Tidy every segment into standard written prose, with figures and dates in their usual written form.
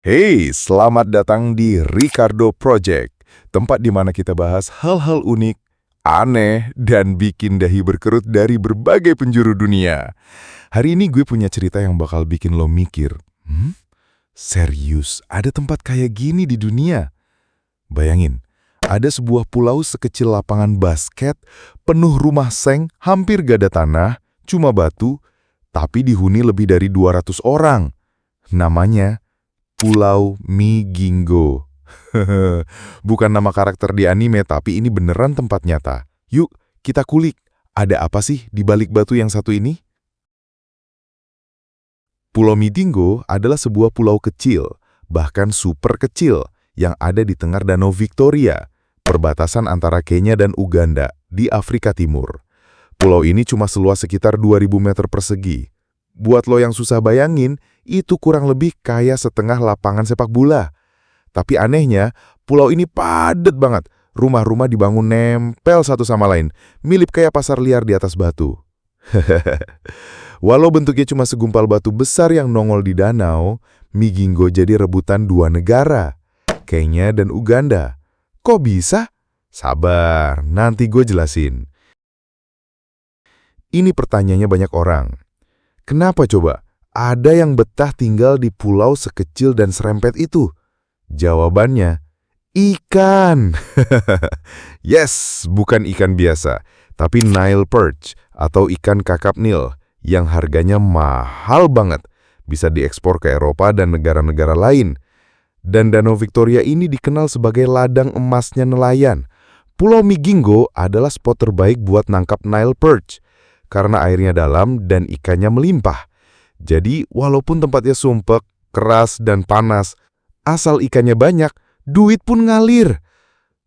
Hey, selamat datang di Ricardo Project, tempat di mana kita bahas hal-hal unik, aneh, dan bikin dahi berkerut dari berbagai penjuru dunia. Hari ini gue punya cerita yang bakal bikin lo mikir, serius, ada tempat kayak gini di dunia? Bayangin, ada sebuah pulau sekecil lapangan basket, penuh rumah seng, hampir gak ada tanah, cuma batu, tapi dihuni lebih dari 200 orang. Namanya Pulau Migingo. Bukan nama karakter di anime, tapi ini beneran tempat nyata. Yuk, kita kulik. Ada apa sih di balik batu yang satu ini? Pulau Migingo adalah sebuah pulau kecil, bahkan super kecil, yang ada di tengah Danau Victoria, perbatasan antara Kenya dan Uganda, di Afrika Timur. Pulau ini cuma seluas sekitar 2.000 meter persegi. Buat lo yang susah bayangin, itu kurang lebih kayak setengah lapangan sepak bola. Tapi anehnya, pulau ini padat banget. Rumah-rumah dibangun nempel satu sama lain, mirip kayak pasar liar di atas batu. Walau bentuknya cuma segumpal batu besar yang nongol di danau, Migingo jadi rebutan dua negara, Kenya dan Uganda. Kok bisa? Sabar, nanti gue jelasin. Ini pertanyaannya banyak orang. Kenapa coba? Ada yang betah tinggal di pulau sekecil dan serempet itu? Jawabannya, ikan. Yes, bukan ikan biasa, tapi Nile perch atau ikan kakap Nil yang harganya mahal banget, bisa diekspor ke Eropa dan negara-negara lain. Dan Danau Victoria ini dikenal sebagai ladang emasnya nelayan. Pulau Migingo adalah spot terbaik buat nangkap Nile perch, karena airnya dalam dan ikannya melimpah. Jadi, walaupun tempatnya sumpek, keras, dan panas, asal ikannya banyak, duit pun ngalir.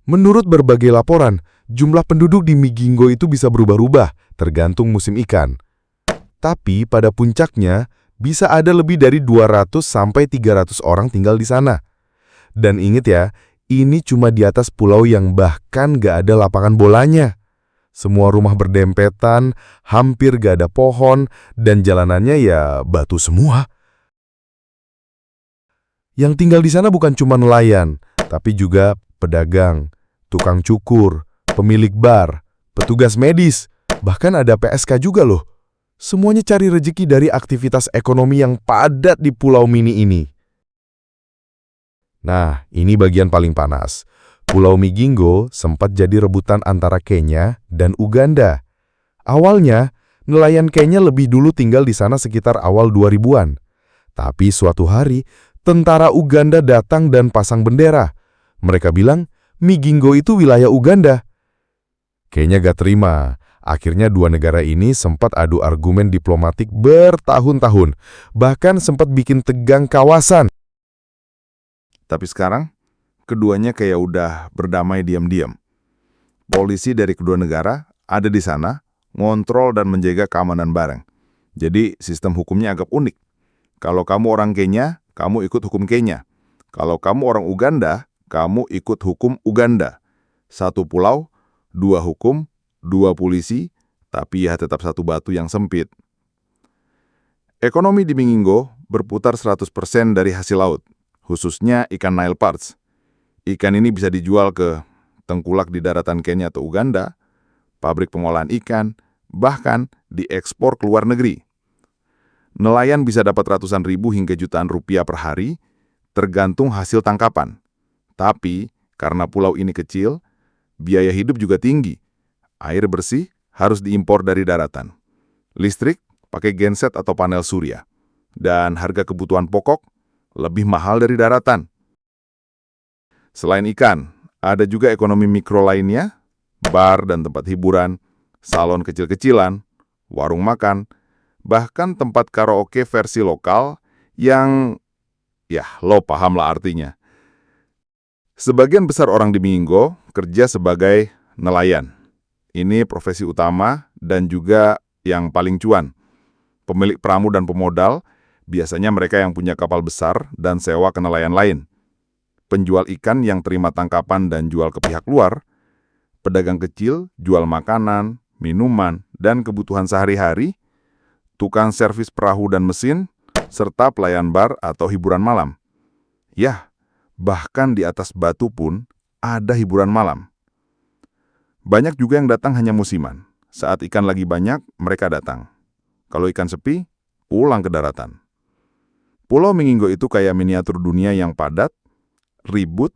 Menurut berbagai laporan, jumlah penduduk di Migingo itu bisa berubah-ubah, tergantung musim ikan. Tapi pada puncaknya, bisa ada lebih dari 200 sampai 300 orang tinggal di sana. Dan ingat ya, ini cuma di atas pulau yang bahkan gak ada lapangan bolanya. Semua rumah berdempetan, hampir gak ada pohon, dan jalanannya ya batu semua. Yang tinggal di sana bukan cuma nelayan, tapi juga pedagang, tukang cukur, pemilik bar, petugas medis, bahkan ada PSK juga loh. Semuanya cari rezeki dari aktivitas ekonomi yang padat di pulau mini ini. Nah, ini bagian paling panas. Pulau Migingo sempat jadi rebutan antara Kenya dan Uganda. Awalnya, nelayan Kenya lebih dulu tinggal di sana sekitar awal 2000-an. Tapi suatu hari, tentara Uganda datang dan pasang bendera. Mereka bilang, Migingo itu wilayah Uganda. Kenya gak terima. Akhirnya dua negara ini sempat adu argumen diplomatik bertahun-tahun. Bahkan sempat bikin tegang kawasan. Tapi sekarang, keduanya kayak udah berdamai diam-diam. Polisi dari kedua negara ada di sana, ngontrol dan menjaga keamanan bareng. Jadi sistem hukumnya agak unik. Kalau kamu orang Kenya, kamu ikut hukum Kenya. Kalau kamu orang Uganda, kamu ikut hukum Uganda. Satu pulau, dua hukum, dua polisi, tapi ya tetap satu batu yang sempit. Ekonomi di Migingo berputar 100% dari hasil laut, khususnya ikan Nile perch. Ikan ini bisa dijual ke tengkulak di daratan Kenya atau Uganda, pabrik pengolahan ikan, bahkan diekspor ke luar negeri. Nelayan bisa dapat ratusan ribu hingga jutaan rupiah per hari, tergantung hasil tangkapan. Tapi, karena pulau ini kecil, biaya hidup juga tinggi. Air bersih harus diimpor dari daratan. Listrik pakai genset atau panel surya. Dan harga kebutuhan pokok lebih mahal dari daratan. Selain ikan, ada juga ekonomi mikro lainnya, bar dan tempat hiburan, salon kecil-kecilan, warung makan, bahkan tempat karaoke versi lokal yang, ya lo paham lah artinya. Sebagian besar orang di Migingo kerja sebagai nelayan. Ini profesi utama dan juga yang paling cuan. Pemilik pramu dan pemodal, biasanya mereka yang punya kapal besar dan sewa ke nelayan lain. Penjual ikan yang terima tangkapan dan jual ke pihak luar, pedagang kecil jual makanan, minuman, dan kebutuhan sehari-hari, tukang servis perahu dan mesin, serta pelayan bar atau hiburan malam. Yah, bahkan di atas batu pun ada hiburan malam. Banyak juga yang datang hanya musiman. Saat ikan lagi banyak, mereka datang. Kalau ikan sepi, pulang ke daratan. Pulau Mingingo itu kayak miniatur dunia yang padat, ribut,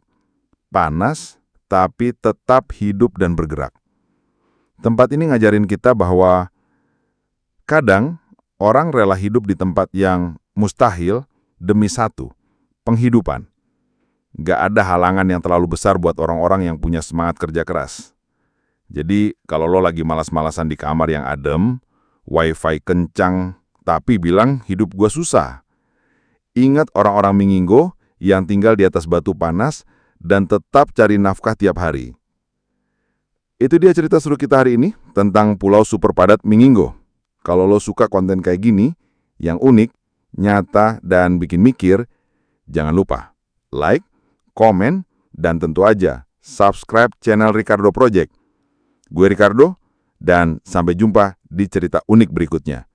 panas, tapi tetap hidup dan bergerak. Tempat ini ngajarin kita bahwa kadang orang rela hidup di tempat yang mustahil demi satu, penghidupan. Gak ada halangan yang terlalu besar buat orang-orang yang punya semangat kerja keras. Jadi, kalau lo lagi malas-malasan di kamar yang adem, wifi kencang, tapi bilang hidup gua susah. Ingat orang-orang Mingingo yang tinggal di atas batu panas dan tetap cari nafkah tiap hari. Itu dia cerita seru kita hari ini tentang Pulau Super Padat Mingingo. Kalau lo suka konten kayak gini, yang unik, nyata, dan bikin mikir, jangan lupa like, komen, dan tentu aja subscribe channel Ricardo Project. Gue Ricardo, dan sampai jumpa di cerita unik berikutnya.